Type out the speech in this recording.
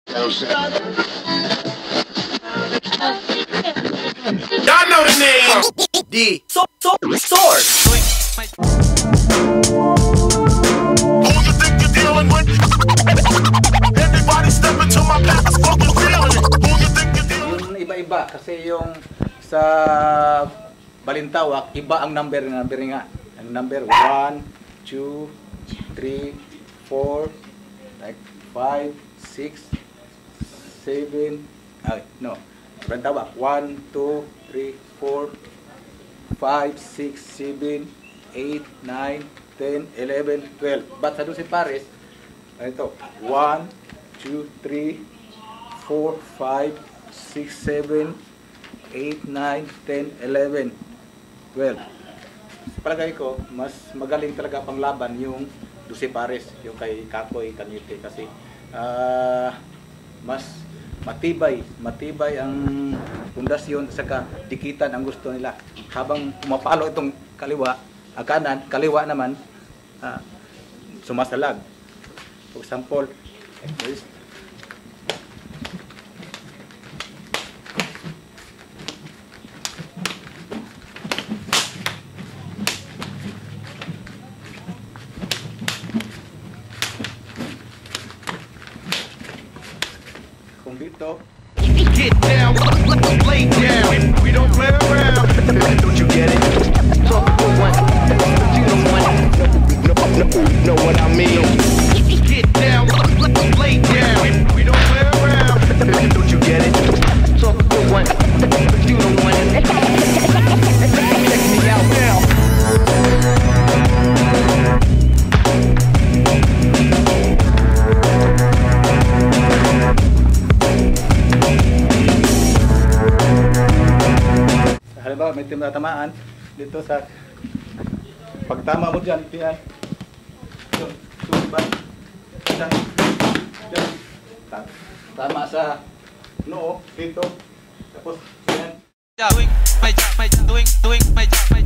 Y'all know the name. D. Source. Who you think you're dealing with? Everybody step into my path. I spoke you feeling it. Who you think you're dealing with? Yung iba-iba kasi yung sa Balintawak, iba ang number nga. Ang number 1, 2, 3, 4, like 5, 6, 7, no. Balintawak, 1, 2, 3, 4, 5, 6, 7, 8, 9, 10, 11, 12. But sa 12 pares, ito, 1, 2, 3, 4, 5, 6, 7, 8, 9, 10, 11, 12. Palagay ko, mas magaling talaga panglaban yung 12 pares, yung kay Kakoy Cañete kasi mas matibay ang pundasyon sa dikitan ang gusto nila. Habang pumapalo itong kanan, kaliwa naman sumasalag. For example, kung dito, Get down, lay down. We don't play around. Don't you get it? Talk for one. You don't want know what I mean. Get down, lay down. We don't play around. Don't you get it? Talk for one. You don't want it. Check me out now. halimbawa may tinatamaan dito sa pagtama mo dyan, yan. Tama sa noo, dito. Tapos yan. Doing my job, doing my job.